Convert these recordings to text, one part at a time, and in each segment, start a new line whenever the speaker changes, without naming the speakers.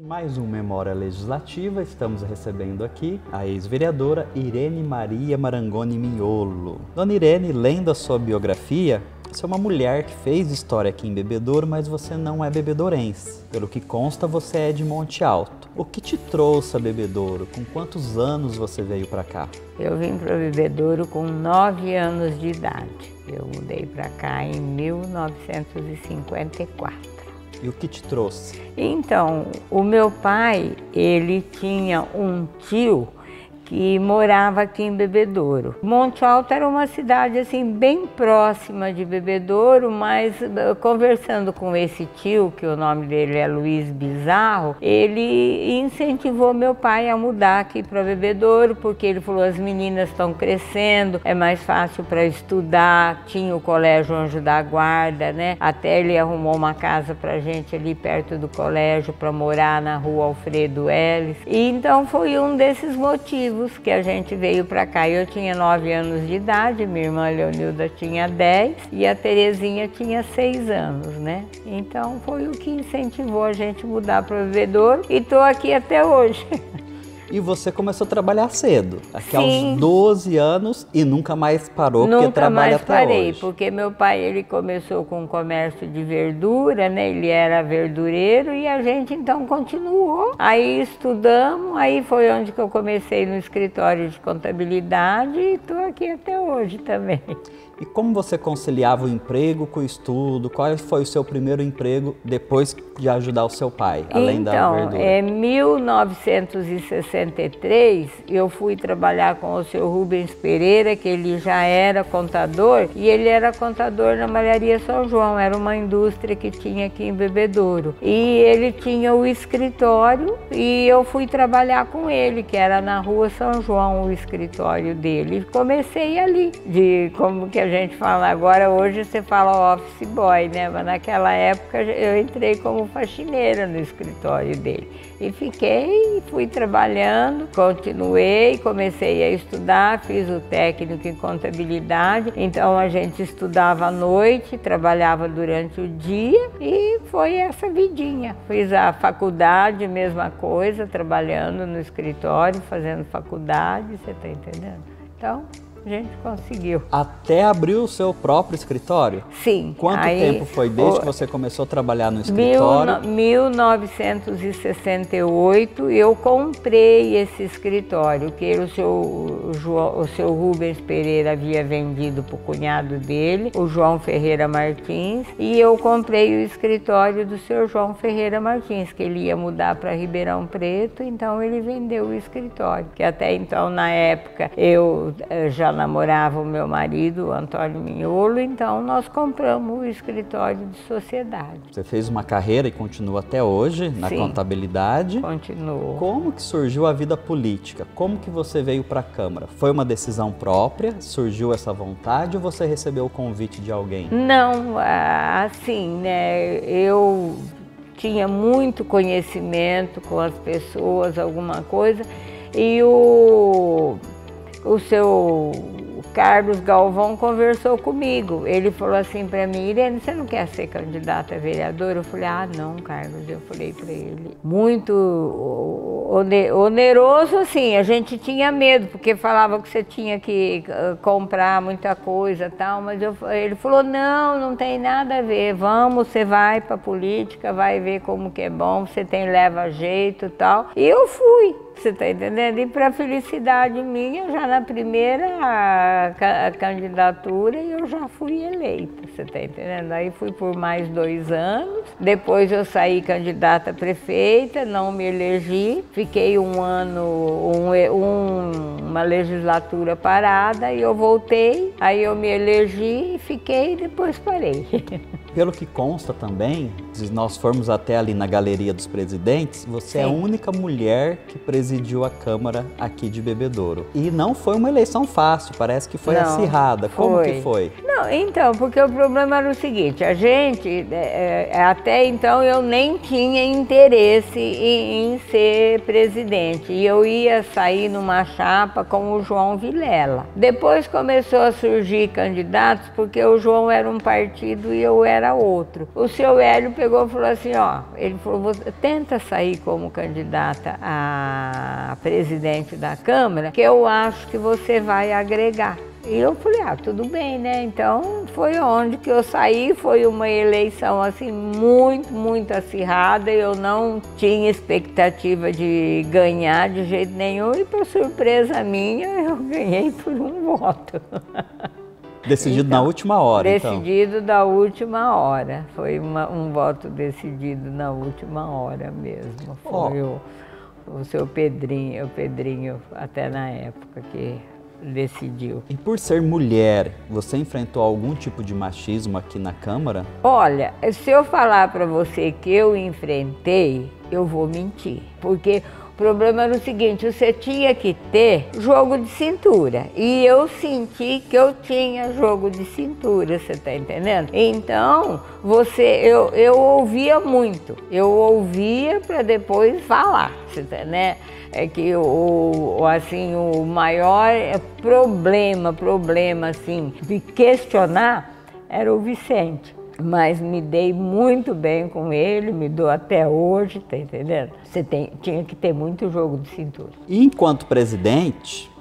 Mais um Memória Legislativa, estamos recebendo aqui a ex-vereadora Irene Maria Marangoni Mignolo. Dona Irene, lendo a sua biografia, você é uma mulher que fez história aqui em Bebedouro, mas você não é bebedourense. Pelo que consta, você é de Monte Alto. O que te trouxe a Bebedouro? Com quantos anos você veio para cá?
Eu vim para Bebedouro com 9 anos de idade. Eu mudei para cá em 1954.
E o que te trouxe?
Então, o meu pai, ele tinha um tio que morava aqui em Bebedouro. Monte Alto era uma cidade assim bem próxima de Bebedouro, mas conversando com esse tio, que o nome dele é Luiz Bizarro, ele incentivou meu pai a mudar aqui para Bebedouro, porque ele falou: as meninas estão crescendo, é mais fácil para estudar, tinha o Colégio Anjo da Guarda, né? Até ele arrumou uma casa pra gente ali perto do colégio para morar na rua Alfredo Ellis. E então foi um desses motivos que a gente veio para cá. Eu tinha 9 anos de idade, minha irmã Leonilda tinha 10 e a Terezinha tinha 6 anos, né? Então foi o que incentivou a gente mudar para Bebedouro e estou aqui até hoje.
E você começou a trabalhar cedo, aqui
Sim.
aos 12 anos, e nunca mais parou, porque trabalha até hoje.
Nunca mais parei, porque meu pai, ele começou com um comércio de verdura, né? Ele era verdureiro e a gente então continuou. Aí estudamos, aí foi onde que eu comecei no escritório de contabilidade e estou aqui até hoje também.
E como você conciliava o emprego com o estudo? Qual foi o seu primeiro emprego depois de ajudar o seu pai, além da verdura?
Então, em 1963, eu fui trabalhar com o seu Rubens Pereira, que ele já era contador, e ele era contador na Malharia São João, era uma indústria que tinha aqui em Bebedouro. E ele tinha o escritório e eu fui trabalhar com ele, que era na Rua São João, o escritório dele. E comecei ali, como que a gente fala agora, hoje você fala office boy, né? Mas naquela época eu entrei como faxineira no escritório dele. E fui trabalhando, continuei, comecei a estudar, fiz o técnico em contabilidade. Então a gente estudava à noite, trabalhava durante o dia e foi essa vidinha. Fiz a faculdade, mesma coisa, trabalhando no escritório, fazendo faculdade, você tá entendendo? Então, a gente conseguiu.
Até abrir o seu próprio escritório?
Sim.
Quanto tempo foi desde que você começou a trabalhar no escritório?
1968 eu comprei esse escritório, que o seu Rubens Pereira havia vendido para o cunhado dele, o João Ferreira Martins, e eu comprei o escritório do seu João Ferreira Martins, que ele ia mudar para Ribeirão Preto, então ele vendeu o escritório, que até então, na época, eu já namorava o meu marido, o Antônio Mignolo, então nós compramos o escritório de sociedade.
Você fez uma carreira e continua até hoje na
Sim,
contabilidade.
Continuou.
Como que surgiu a vida política? Como que você veio para a Câmara? Foi uma decisão própria? Surgiu essa vontade ou você recebeu o convite de alguém?
Não, assim, né, eu tinha muito conhecimento com as pessoas, alguma coisa, e o seu Carlos Galvão conversou comigo. Ele falou assim para mim: Irene, você não quer ser candidata a vereadora? Eu falei: ah, não, Carlos. Eu falei para ele. Muito oneroso, assim, a gente tinha medo, porque falava que você tinha que comprar muita coisa e tal, mas ele falou: não, não tem nada a ver, vamos, você vai para política, vai ver como que é bom, você leva jeito e tal. E eu fui. Você está entendendo? E para felicidade minha, já na primeira candidatura, eu já fui eleita, você está entendendo? Aí fui por mais 2 anos, depois eu saí candidata a prefeita, não me elegi, fiquei um ano, uma legislatura parada, e eu voltei, aí eu me elegi, fiquei e depois parei.
Pelo que consta também, se nós formos até ali na Galeria dos Presidentes, você é a única mulher que presidiu a Câmara aqui de Bebedouro. E não foi uma eleição fácil, parece que foi acirrada. Como que foi?
Não, então, porque o problema era o seguinte, a gente, até então eu nem tinha interesse em ser presidente. E eu ia sair numa chapa com o João Vilela. Depois começou a surgir candidatos, porque o João era um partido e eu era outro. O seu Hélio pegou e falou assim, ó, ele falou, você tenta sair como candidata a presidente da Câmara, que eu acho que você vai agregar. E eu falei, ah, tudo bem, né? Então foi onde que eu saí, foi uma eleição assim muito acirrada, eu não tinha expectativa de ganhar de jeito nenhum e por surpresa minha eu ganhei por um voto.
Decidido então, na última hora,
decidido da última hora, foi um voto decidido na última hora mesmo, foi o seu Pedrinho, até na época que decidiu.
E por ser mulher, você enfrentou algum tipo de machismo aqui na Câmara?
Olha, se eu falar para você que eu enfrentei, eu vou mentir, porque o problema era o seguinte, você tinha que ter jogo de cintura, e eu senti que eu tinha jogo de cintura, você tá entendendo? Então, eu ouvia muito, eu ouvia para depois falar, você tá, né? É que o maior problema assim, de questionar era o Vicente. Mas me dei muito bem com ele, me dou até hoje, tá entendendo? Tinha que ter muito jogo de cintura.
E enquanto presidente,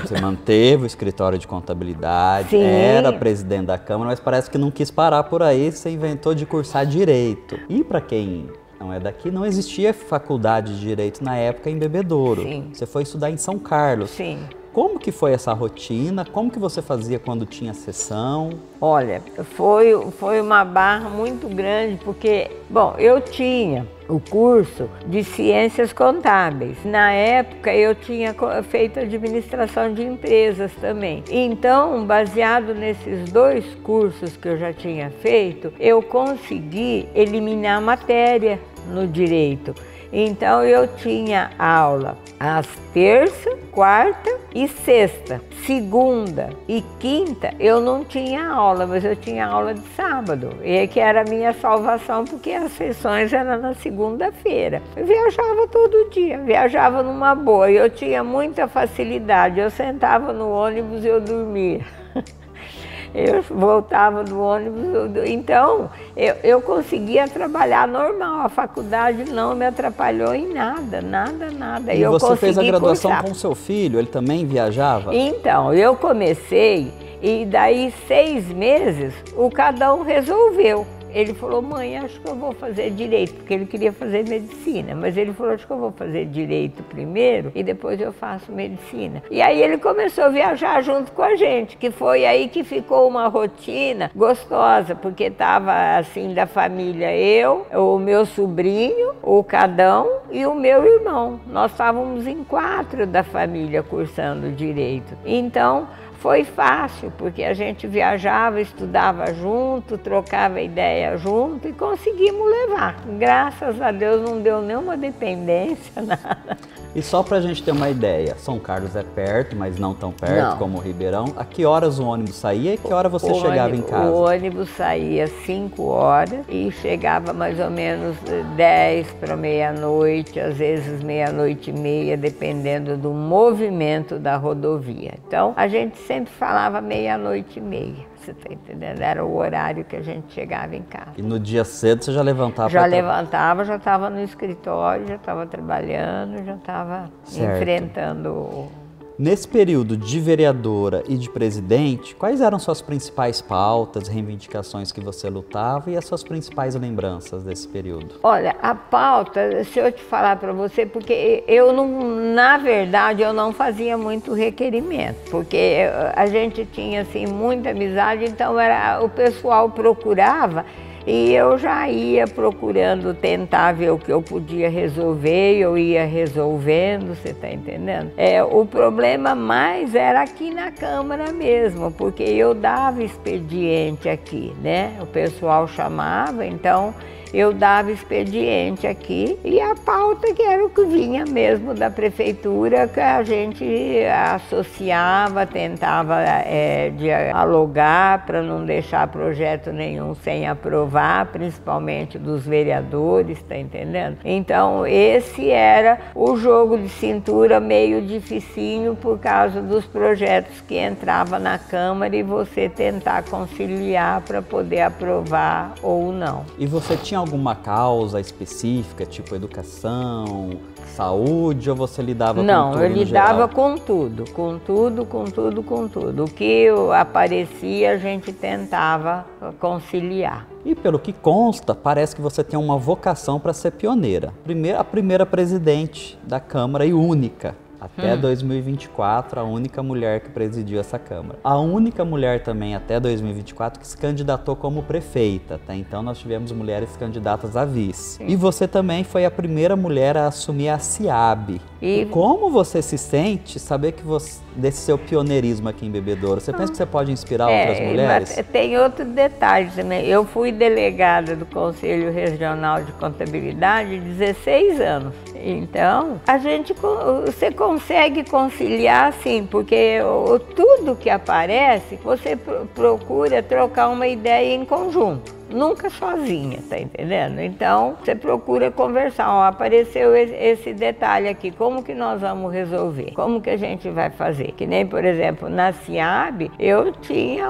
você manteve o escritório de contabilidade,
Sim.
Era presidente da Câmara, mas parece que não quis parar por aí, você inventou de cursar Direito. E para quem não é daqui, não existia faculdade de Direito na época em Bebedouro.
Sim.
Você foi estudar em São Carlos.
Sim.
Como que foi essa rotina? Como que você fazia quando tinha sessão?
Olha, foi uma barra muito grande, porque, bom, eu tinha o curso de Ciências Contábeis. Na época, eu tinha feito administração de empresas também. Então, baseado nesses dois cursos que eu já tinha feito, eu consegui eliminar matéria no direito. Então eu tinha aula às terça, quarta e sexta. Segunda e quinta eu não tinha aula, mas eu tinha aula de sábado. E que era a minha salvação, porque as sessões eram na segunda-feira. Eu viajava todo dia, viajava numa boa. E eu tinha muita facilidade. Eu sentava no ônibus e eu dormia. Eu voltava do ônibus, então eu conseguia trabalhar normal, a faculdade não me atrapalhou em nada.
E você fez a graduação com seu filho, ele também viajava?
Então, eu comecei e daí 6 meses o cada um resolveu. Ele falou, mãe, acho que eu vou fazer Direito, porque ele queria fazer Medicina, mas ele falou, acho que eu vou fazer Direito primeiro e depois eu faço Medicina. E aí ele começou a viajar junto com a gente, que foi aí que ficou uma rotina gostosa, porque estava assim da família eu, o meu sobrinho, o Cadão e o meu irmão. Nós estávamos em 4 da família cursando Direito. Então, foi fácil, porque a gente viajava, estudava junto, trocava ideia junto e conseguimos levar. Graças a Deus não deu nenhuma dependência, nada.
E só pra gente ter uma ideia, São Carlos é perto, mas não tão perto como Ribeirão. A que horas o ônibus saía e que hora você chegava em casa?
O ônibus saía 5 horas e chegava mais ou menos 10 para meia-noite, às vezes meia-noite e meia, dependendo do movimento da rodovia. Então, a gente sempre falava meia-noite e meia. Você tá entendendo? Era o horário que a gente chegava em casa.
E no dia cedo você já levantava?
Já levantava, já estava no escritório, já estava trabalhando, já estava enfrentando.
Nesse período de vereadora e de presidente, quais eram suas principais pautas, reivindicações que você lutava e as suas principais lembranças desse período?
Olha, a pauta, se eu te falar para você, porque eu não, na verdade, eu não fazia muito requerimento, porque a gente tinha assim muita amizade, então o pessoal procurava. E eu já ia procurando tentar ver o que eu podia resolver, eu ia resolvendo, você está entendendo? O problema mais era aqui na Câmara mesmo, porque eu dava expediente aqui, né? O pessoal chamava, então eu dava expediente aqui e a pauta que era o que vinha mesmo da prefeitura, que a gente associava, tentava dialogar para não deixar projeto nenhum sem aprovar, principalmente dos vereadores, tá entendendo? Então esse era o jogo de cintura meio dificinho por causa dos projetos que entravam na Câmara e você tentar conciliar para poder aprovar ou não.
E você tinha tinha alguma causa específica, tipo educação, saúde, ou você lidava com tudo
Não, eu
no
lidava
geral?
com tudo, com tudo, com tudo, com tudo. O que aparecia, a gente tentava conciliar.
E pelo que consta, parece que você tem uma vocação para ser pioneira. A primeira presidente da Câmara e única. Até 2024, a única mulher que presidiu essa Câmara. A única mulher também, até 2024, que se candidatou como prefeita. Até então nós tivemos mulheres candidatas a vice.
Sim.
E você também foi a primeira mulher a assumir a SIAB. E como você se sente saber que desse seu pioneirismo aqui em Bebedouro? Você pensa que você pode inspirar outras mulheres?
Mas tem outro detalhe também. Eu fui delegada do Conselho Regional de Contabilidade 16 anos. Então, você consegue conciliar sim, porque tudo que aparece, você procura trocar uma ideia em conjunto. Nunca sozinha, tá entendendo? Então, você procura conversar. Ó, apareceu esse detalhe aqui, como que nós vamos resolver? Como que a gente vai fazer? Que nem, por exemplo, na SIAB, eu tinha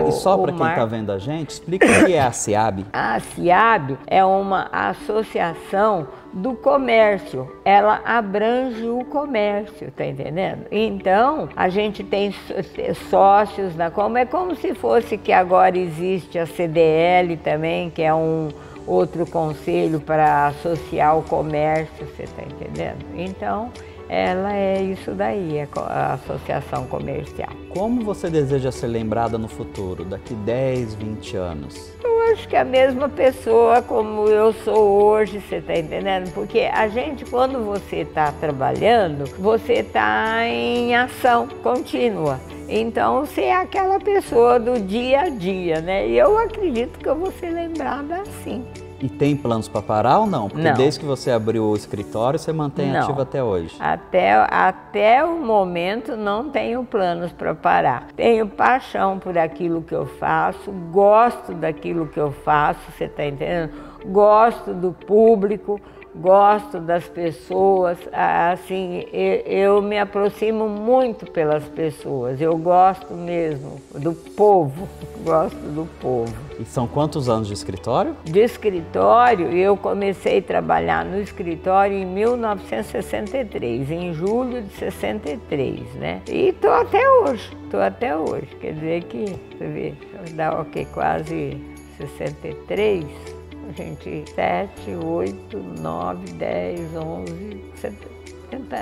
E só para quem está vendo a gente, explica o que é a SIAB.
A SIAB é uma associação do comércio, ela abrange o comércio, tá entendendo? Então, a gente tem sócios na Como, é como se fosse que agora existe a CDL também, que é um outro conselho para associar o comércio, você tá entendendo? Então, ela é isso daí, é a associação comercial.
Como você deseja ser lembrada no futuro, daqui 10, 20 anos?
Eu acho que é a mesma pessoa como eu sou hoje, você está entendendo? Porque a gente, quando você está trabalhando, você está em ação contínua. Então, você é aquela pessoa do dia a dia, né? E eu acredito que eu vou ser lembrada assim.
E tem planos para parar ou não? Porque
não.
Desde que você abriu o escritório, você mantém ativo até hoje.
Até o momento não tenho planos para parar. Tenho paixão por aquilo que eu faço, gosto daquilo que eu faço, você está entendendo? Gosto do público, gosto das pessoas, assim, eu me aproximo muito pelas pessoas, eu gosto mesmo do povo, gosto do povo.
E são quantos anos de escritório?
De escritório, eu comecei a trabalhar no escritório em 1963, em julho de 63, né? E tô até hoje, quer dizer que, você vê, dá o quê? Quase 63, a gente 7, 8, 9, 10, 11, 60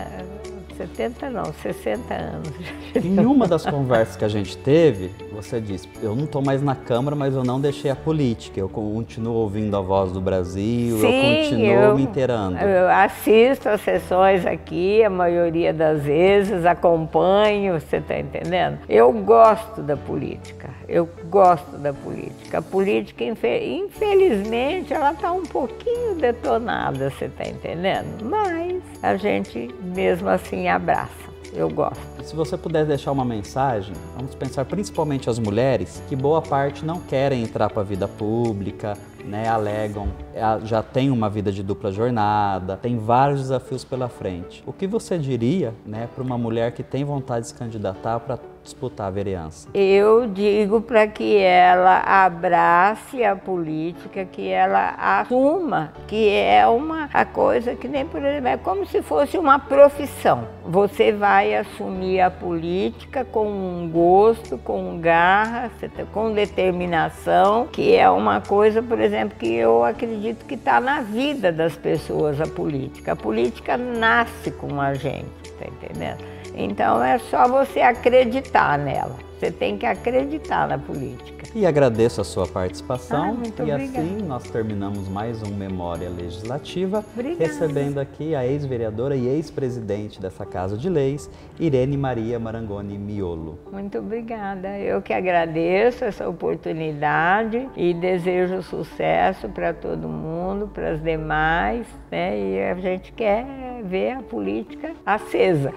anos.
Em uma das conversas que a gente teve, você disse, eu não estou mais na Câmara, mas eu não deixei a política, eu continuo ouvindo a Voz do Brasil,
Sim,
eu continuo me inteirando.
Eu assisto as sessões aqui, a maioria das vezes, acompanho, você está entendendo? Eu gosto da política, eu gosto da política. A política, infelizmente, ela está um pouquinho detonada, você está entendendo? Mas a gente, mesmo assim, abraça. Eu gosto.
Se você puder deixar uma mensagem, vamos pensar principalmente as mulheres, que boa parte não querem entrar para a vida pública, né, alegam, já tem uma vida de dupla jornada, tem vários desafios pela frente. O que você diria, né, para uma mulher que tem vontade de se candidatar para disputar a vereança?
Eu digo para que ela abrace a política, que ela assuma que é a coisa que nem, por exemplo, é como se fosse uma profissão. Você vai assumir a política com um gosto, com garra, com determinação, que é uma coisa, por exemplo, que eu acredito que está na vida das pessoas, a política. A política nasce com a gente, tá entendendo? Então é só você acreditar nela. Você tem que acreditar na política.
E agradeço a sua participação.
Muito
e
obrigada.
Assim nós terminamos mais um Memória Legislativa,
Obrigada.
recebendo aqui a ex-vereadora e ex-presidente dessa Casa de Leis, Irene Maria Marangoni Miolo.
Muito obrigada. Eu que agradeço essa oportunidade e desejo sucesso para todo mundo, para as demais, né? E a gente quer ver a política acesa.